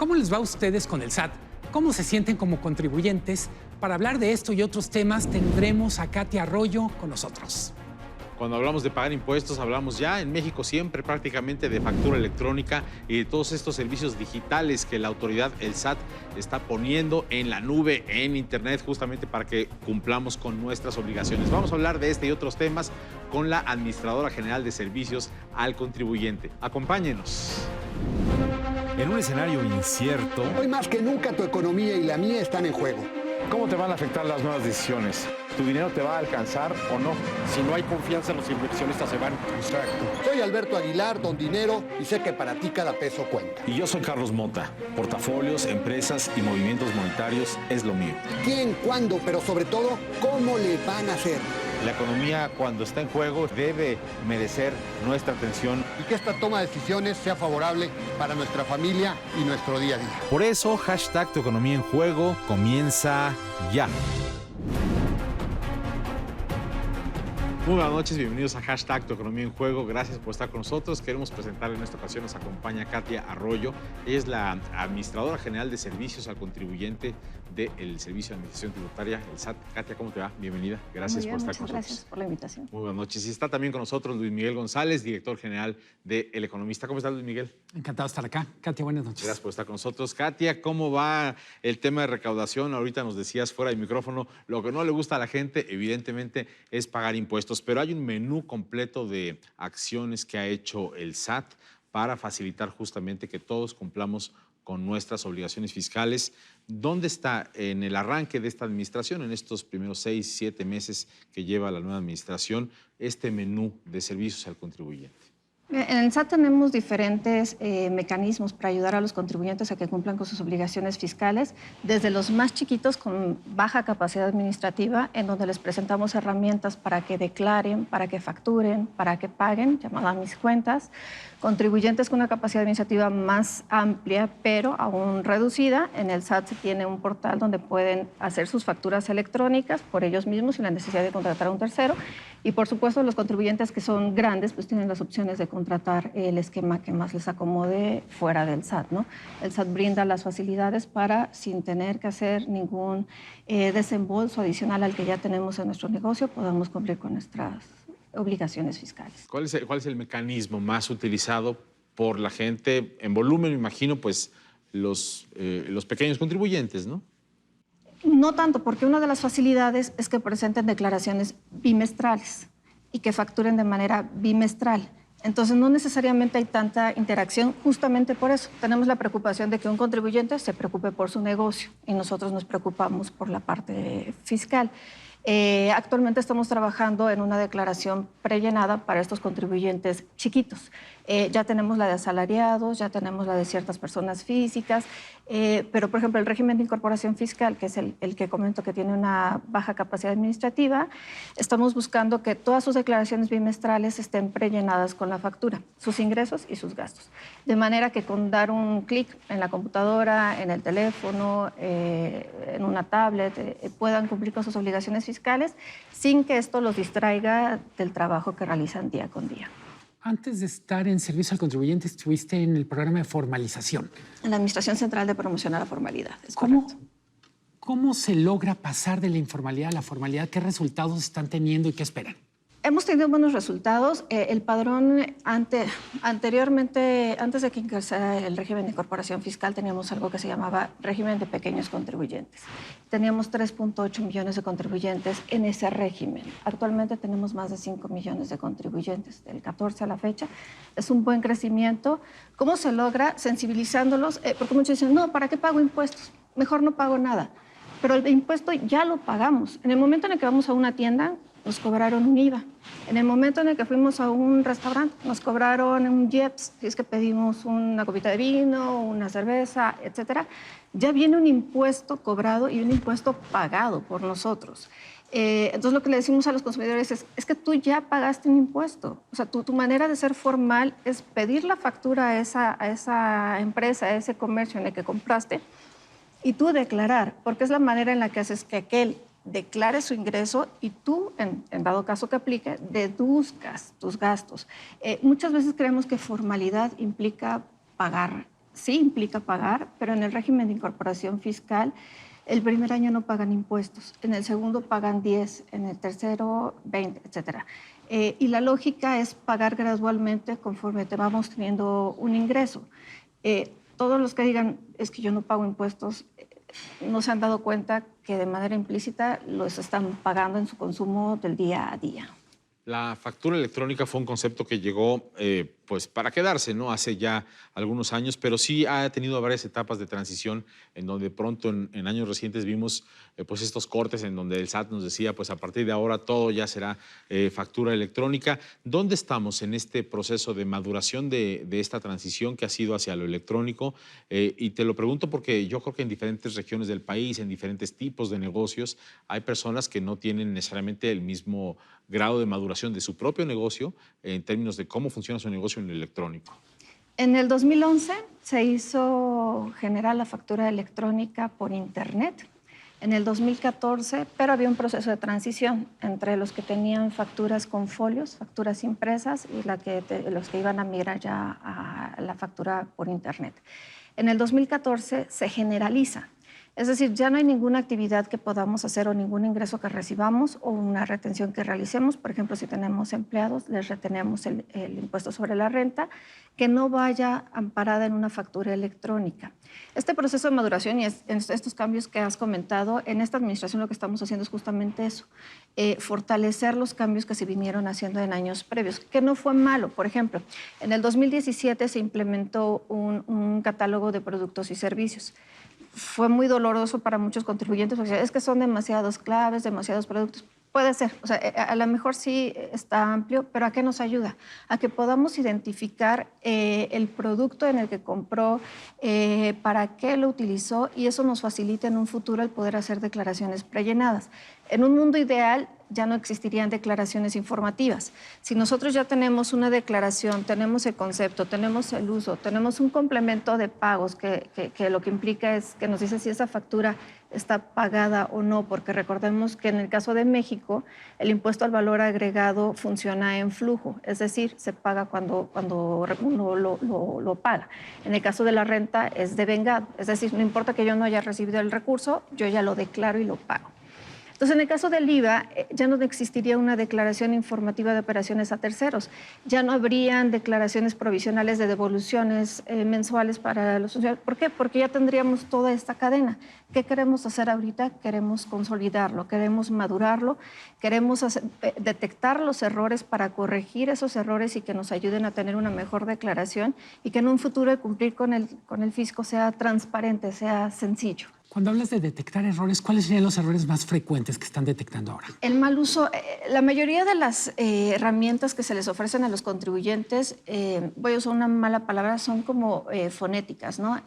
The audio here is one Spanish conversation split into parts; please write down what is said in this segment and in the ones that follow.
¿Cómo les va a ustedes con el SAT? ¿Cómo se sienten como contribuyentes? Para hablar de esto y otros temas tendremos a Katia Arroyo con nosotros. Cuando hablamos de pagar impuestos, hablamos ya en México siempre prácticamente de factura electrónica y de todos estos servicios digitales que la autoridad, el SAT, está poniendo en la nube, en Internet, justamente para que cumplamos con nuestras obligaciones. Vamos a hablar de este y otros temas con la Administradora General de Servicios al Contribuyente. Acompáñenos. En un escenario incierto, hoy más que nunca tu economía y la mía están en juego. ¿Cómo te van a afectar las nuevas decisiones? ¿Tu dinero te va a alcanzar o no? Si no hay confianza, los inversionistas se van. Exacto. Soy Alberto Aguilar, don Dinero, y sé que para ti cada peso cuenta. Y yo soy Carlos Mota. Portafolios, empresas y movimientos monetarios es lo mío. ¿Quién, cuándo, pero sobre todo, cómo le van a hacer? La economía, cuando está en juego, debe merecer nuestra atención. Y que esta toma de decisiones sea favorable para nuestra familia y nuestro día a día. Por eso, hashtag Tu Economía en Juego comienza ya. Muy buenas noches, bienvenidos a Hashtag Tu Economía en Juego. Gracias por estar con nosotros. Queremos presentarle en esta ocasión, nos acompaña Katia Arroyo. Ella es la Administradora General de Servicios al Contribuyente del Servicio de Administración Tributaria, el SAT. Katia, ¿cómo te va? Bienvenida. Gracias por estar con nosotros. Gracias por la invitación. Muy buenas noches. Y está también con nosotros Luis Miguel González, director general de El Economista. ¿Cómo estás, Luis Miguel? Encantado de estar acá. Katia, buenas noches. Gracias por estar con nosotros. Katia, ¿cómo va el tema de recaudación? Ahorita nos decías fuera del micrófono, lo que no le gusta a la gente, evidentemente, es pagar impuestos, pero hay un menú completo de acciones que ha hecho el SAT para facilitar justamente que todos cumplamos con nuestras obligaciones fiscales. ¿Dónde está en el arranque de esta administración, en estos primeros 6, 7 meses que lleva la nueva administración, este menú de servicios al contribuyente? En el SAT tenemos diferentes mecanismos para ayudar a los contribuyentes a que cumplan con sus obligaciones fiscales, desde los más chiquitos con baja capacidad administrativa, en donde les presentamos herramientas para que declaren, para que facturen, para que paguen, llamada Mis Cuentas, contribuyentes con una capacidad administrativa más amplia, pero aún reducida. En el SAT se tiene un portal donde pueden hacer sus facturas electrónicas por ellos mismos sin la necesidad de contratar a un tercero. Y por supuesto los contribuyentes que son grandes pues tienen las opciones de contratar el esquema que más les acomode fuera del SAT, ¿no? El SAT brinda las facilidades para, sin tener que hacer ningún desembolso adicional al que ya tenemos en nuestro negocio, podamos cumplir con nuestras obligaciones fiscales. ¿Cuál es el mecanismo más utilizado por la gente? En volumen, me imagino, pues los pequeños contribuyentes, ¿no? No tanto, porque una de las facilidades es que presenten declaraciones bimestrales y que facturen de manera bimestral. Entonces, no necesariamente hay tanta interacción, justamente por eso. Tenemos la preocupación de que un contribuyente se preocupe por su negocio y nosotros nos preocupamos por la parte fiscal. Actualmente estamos trabajando en una declaración prellenada para estos contribuyentes chiquitos. Ya tenemos la de asalariados, ya tenemos la de ciertas personas físicas, pero, por ejemplo, el régimen de incorporación fiscal, que es el que comento que tiene una baja capacidad administrativa, estamos buscando que todas sus declaraciones bimestrales estén prellenadas con la factura, sus ingresos y sus gastos. De manera que con dar un clic en la computadora, en el teléfono, en una tablet, puedan cumplir con sus obligaciones fiscales sin que esto los distraiga del trabajo que realizan día con día. Antes de estar en servicio al contribuyente, estuviste en el programa de formalización. En la Administración Central de Promoción a la Formalidad, es correcto. ¿Cómo se logra pasar de la informalidad a la formalidad? ¿Qué resultados están teniendo y qué esperan? Hemos tenido buenos resultados. El padrón, anteriormente, antes de que ingresara el régimen de incorporación fiscal, teníamos algo que se llamaba régimen de pequeños contribuyentes. Teníamos 3.8 millones de contribuyentes en ese régimen. Actualmente tenemos más de 5 millones de contribuyentes, del 14 a la fecha. Es un buen crecimiento. ¿Cómo se logra? Sensibilizándolos, porque muchos dicen, no, ¿para qué pago impuestos? Mejor no pago nada. Pero el impuesto ya lo pagamos. En el momento en el que vamos a una tienda, nos cobraron un IVA. En el momento en el que fuimos a un restaurante, nos cobraron un IEPS, si es que pedimos una copita de vino, una cerveza, etcétera. Ya viene un impuesto cobrado y un impuesto pagado por nosotros. Entonces, lo que le decimos a los consumidores es que tú ya pagaste un impuesto. O sea, tu manera de ser formal es pedir la factura a esa empresa, a ese comercio en el que compraste, y tú declarar, porque es la manera en la que haces que aquel declare su ingreso y tú, en dado caso que aplique, deduzcas tus gastos. Muchas veces creemos que formalidad implica pagar sí implica pagar, pero en el régimen de incorporación fiscal, el primer año no pagan impuestos, en el segundo pagan 10, en el tercero 20, etcétera. Y la lógica es pagar gradualmente conforme te vamos teniendo un ingreso. Todos los que digan, es que yo no pago impuestos, no se han dado cuenta que de manera implícita los están pagando en su consumo del día a día. La factura electrónica fue un concepto que llegó pues para quedarse, ¿no? Hace ya algunos años, pero sí ha tenido varias etapas de transición en donde pronto en años recientes vimos pues estos cortes en donde el SAT nos decía pues a partir de ahora todo ya será factura electrónica. ¿Dónde estamos en este proceso de maduración de esta transición que ha sido hacia lo electrónico? Y te lo pregunto porque yo creo que en diferentes regiones del país, en diferentes tipos de negocios, hay personas que no tienen necesariamente el mismo grado de maduración de su propio negocio en términos de cómo funciona su negocio en el electrónico. En el 2011 se hizo general la factura electrónica por Internet. En el 2014, pero había un proceso de transición entre los que tenían facturas con folios, facturas impresas, y los que iban a migrar ya a la factura por Internet. En el 2014 se generaliza. Es decir, ya no hay ninguna actividad que podamos hacer o ningún ingreso que recibamos o una retención que realicemos. Por ejemplo, si tenemos empleados, les retenemos el impuesto sobre la renta, que no vaya amparada en una factura electrónica. Este proceso de maduración y estos cambios que has comentado, en esta administración lo que estamos haciendo es justamente eso, fortalecer los cambios que se vinieron haciendo en años previos, que no fue malo. Por ejemplo, en el 2017 se implementó un catálogo de productos y servicios. Fue muy doloroso para muchos contribuyentes, porque es que son demasiados claves, demasiados productos. Puede ser, o sea, a lo mejor sí está amplio, pero ¿a qué nos ayuda? A que podamos identificar el producto en el que compró, para qué lo utilizó, y eso nos facilita en un futuro el poder hacer declaraciones prellenadas. En un mundo ideal ya no existirían declaraciones informativas. Si nosotros ya tenemos una declaración, tenemos el concepto, tenemos el uso, tenemos un complemento de pagos que lo que implica es que nos dice si esa factura está pagada o no, porque recordemos que en el caso de México el impuesto al valor agregado funciona en flujo, es decir, se paga cuando uno lo paga. En el caso de la renta es devengado, es decir, no importa que yo no haya recibido el recurso, yo ya lo declaro y lo pago. Entonces, en el caso del IVA, ya no existiría una declaración informativa de operaciones a terceros. Ya no habrían declaraciones provisionales de devoluciones mensuales para los funcionarios. ¿Por qué? Porque ya tendríamos toda esta cadena. ¿Qué queremos hacer ahorita? Queremos consolidarlo, queremos madurarlo, queremos detectar los errores para corregir esos errores y que nos ayuden a tener una mejor declaración y que en un futuro el cumplir con el fisco sea transparente, sea sencillo. Cuando hablas de detectar errores, ¿cuáles serían los errores más frecuentes que están detectando ahora? El mal uso, la mayoría de las herramientas que se les ofrecen a los contribuyentes, voy a usar una mala palabra, son como fonéticas, ¿no?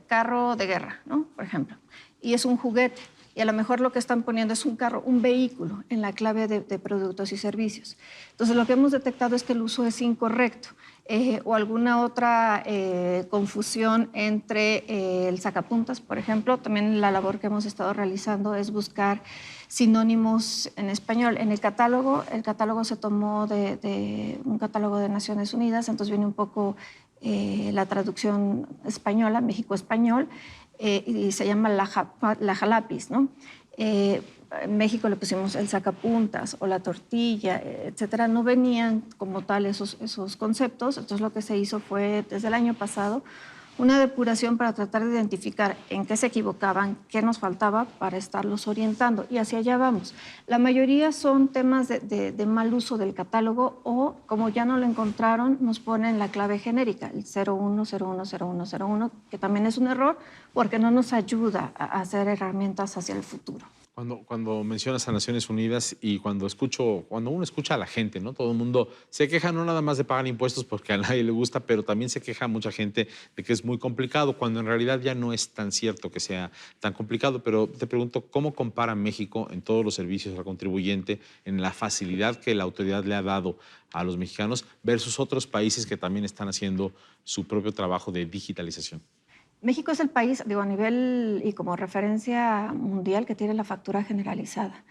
Carro de guerra, ¿no? Por ejemplo. Y es un juguete. Y a lo mejor lo que están poniendo es un carro, un vehículo en la clave de productos y servicios. Entonces, lo que hemos detectado es que el uso es incorrecto. O alguna otra confusión entre el sacapuntas, por ejemplo. También la labor que hemos estado realizando es buscar sinónimos en español. En el catálogo se tomó de un catálogo de Naciones Unidas, entonces viene un poco la traducción española, México español, y se llama la jalapis, ¿no? En México le pusimos el sacapuntas o la tortilla, etcétera. No venían como tal esos conceptos. Entonces lo que se hizo fue, desde el año pasado, una depuración para tratar de identificar en qué se equivocaban, qué nos faltaba para estarlos orientando. Y hacia allá vamos. La mayoría son temas de mal uso del catálogo o, como ya no lo encontraron, nos ponen la clave genérica, el 01010101, que también es un error porque no nos ayuda a hacer herramientas hacia el futuro. Cuando mencionas a Naciones Unidas y cuando uno escucha a la gente, ¿no? Todo el mundo se queja no nada más de pagar impuestos porque a nadie le gusta, pero también se queja mucha gente de que es muy complicado, cuando en realidad ya no es tan cierto que sea tan complicado. Pero te pregunto, ¿cómo compara México en todos los servicios al contribuyente, en la facilidad que la autoridad le ha dado a los mexicanos versus otros países que también están haciendo su propio trabajo de digitalización? México es el país, digo, a nivel y como referencia mundial que tiene la factura generalizada.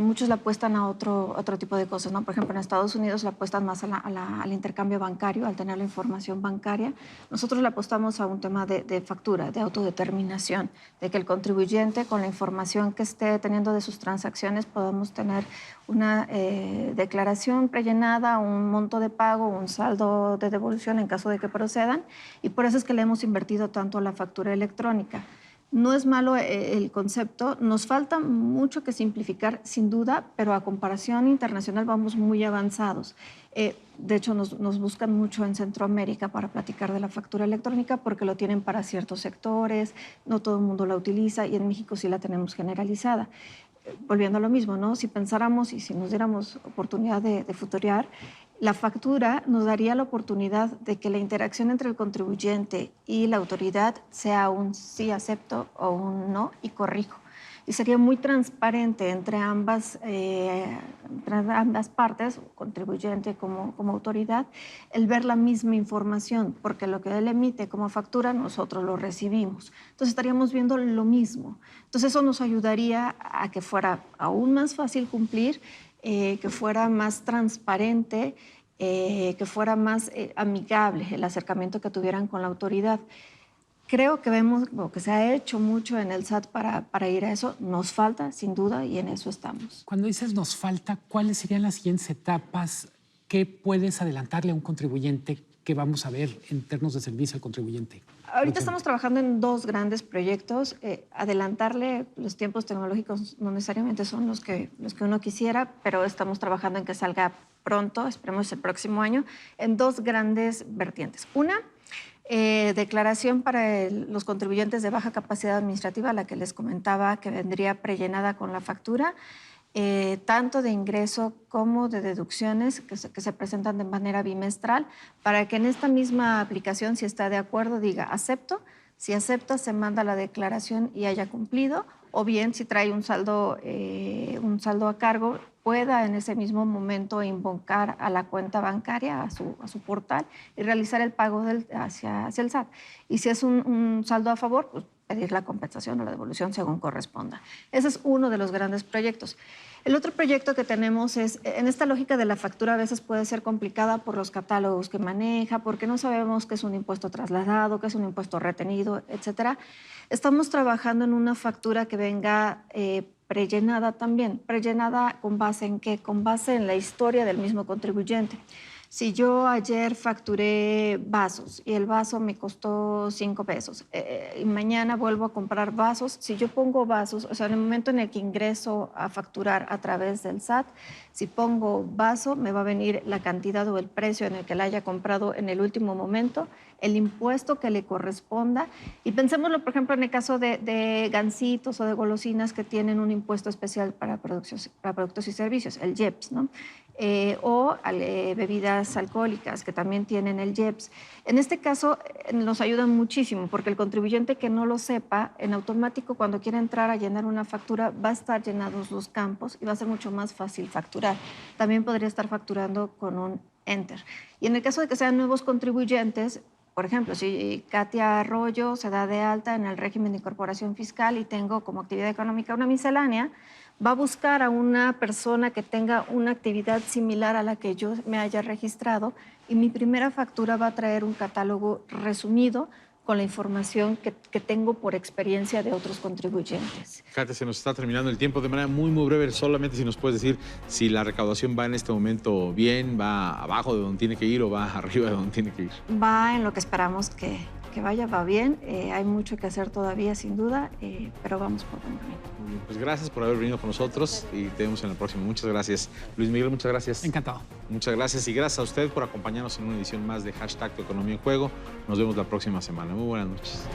muchos le apuestan a otro tipo de cosas, ¿no? Por ejemplo, en Estados Unidos le apuestan más al intercambio bancario, al tener la información bancaria. Nosotros le apostamos a un tema de factura, de autodeterminación, de que el contribuyente, con la información que esté teniendo de sus transacciones, podamos tener una declaración prellenada, un monto de pago, un saldo de devolución en caso de que procedan, y por eso es que le hemos invertido tanto a la factura electrónica. No es malo el concepto, nos falta mucho que simplificar, sin duda, pero a comparación internacional vamos muy avanzados. De hecho, nos buscan mucho en Centroamérica para platicar de la factura electrónica porque lo tienen para ciertos sectores, no todo el mundo la utiliza y en México sí la tenemos generalizada. Volviendo a lo mismo, ¿no? Si pensáramos y si nos diéramos oportunidad de futurear, la factura nos daría la oportunidad de que la interacción entre el contribuyente y la autoridad sea un sí acepto o un no y corrijo. Y sería muy transparente entre ambas partes, contribuyente como autoridad, el ver la misma información, porque lo que él emite como factura nosotros lo recibimos. Entonces estaríamos viendo lo mismo. Entonces eso nos ayudaría a que fuera aún más fácil cumplir, que fuera más transparente, que fuera más amigable el acercamiento que tuvieran con la autoridad. Creo que vemos que se ha hecho mucho en el SAT para ir a eso. Nos falta, sin duda, y en eso estamos. Cuando dices nos falta, ¿cuáles serían las siguientes etapas? ¿Qué puedes adelantarle a un contribuyente que vamos a ver en términos de servicio al contribuyente? Ahorita estamos trabajando en dos grandes proyectos. Adelantarle los tiempos tecnológicos no necesariamente son los que uno quisiera, pero estamos trabajando en que salga pronto, esperemos el próximo año, en dos grandes vertientes. Una, declaración para los contribuyentes de baja capacidad administrativa, la que les comentaba que vendría prellenada con la factura, tanto de ingreso como de deducciones que se presentan de manera bimestral, para que en esta misma aplicación, si está de acuerdo, diga acepto. Si acepta, se manda la declaración y haya cumplido, o bien si trae un saldo a cargo, pueda en ese mismo momento invocar a la cuenta bancaria, a su portal, y realizar el pago hacia el SAT. Y si es un saldo a favor, pues pedir la compensación o la devolución según corresponda. Ese es uno de los grandes proyectos. El otro proyecto que tenemos es, en esta lógica de la factura a veces puede ser complicada por los catálogos que maneja, porque no sabemos qué es un impuesto trasladado, qué es un impuesto retenido, etcétera. Estamos trabajando en una factura que venga prellenada también. ¿Prellenada con base en qué? Con base en la historia del mismo contribuyente. Si yo ayer facturé vasos y el vaso me costó 5 pesos y mañana vuelvo a comprar vasos, si yo pongo vasos, o sea, en el momento en el que ingreso a facturar a través del SAT, si pongo vaso, me va a venir la cantidad o el precio en el que la haya comprado en el último momento, el impuesto que le corresponda. Y pensémoslo, por ejemplo, en el caso de gansitos o de golosinas que tienen un impuesto especial para productos y servicios, el IEPS, ¿no? O bebidas alcohólicas que también tienen el IEPS. En este caso nos ayudan muchísimo porque el contribuyente que no lo sepa, en automático cuando quiera entrar a llenar una factura va a estar llenados los campos y va a ser mucho más fácil facturar. También podría estar facturando con un Enter. Y en el caso de que sean nuevos contribuyentes, por ejemplo, si Katia Arroyo se da de alta en el régimen de incorporación fiscal y tengo como actividad económica una miscelánea, va a buscar a una persona que tenga una actividad similar a la que yo me haya registrado y mi primera factura va a traer un catálogo resumido con la información que tengo por experiencia de otros contribuyentes. Katia, se nos está terminando el tiempo de manera muy, muy breve. Solamente si nos puedes decir si la recaudación va en este momento bien, va abajo de donde tiene que ir o va arriba de donde tiene que ir. Va en lo que esperamos que vaya, va bien. Hay mucho que hacer todavía, sin duda, pero vamos por buen camino. Pues gracias por haber venido con nosotros y te vemos en la próxima. Muchas gracias. Luis Miguel, muchas gracias. Encantado. Muchas gracias y gracias a usted por acompañarnos en una edición más de #Tu Economía en Juego. Nos vemos la próxima semana. Muy buenas noches.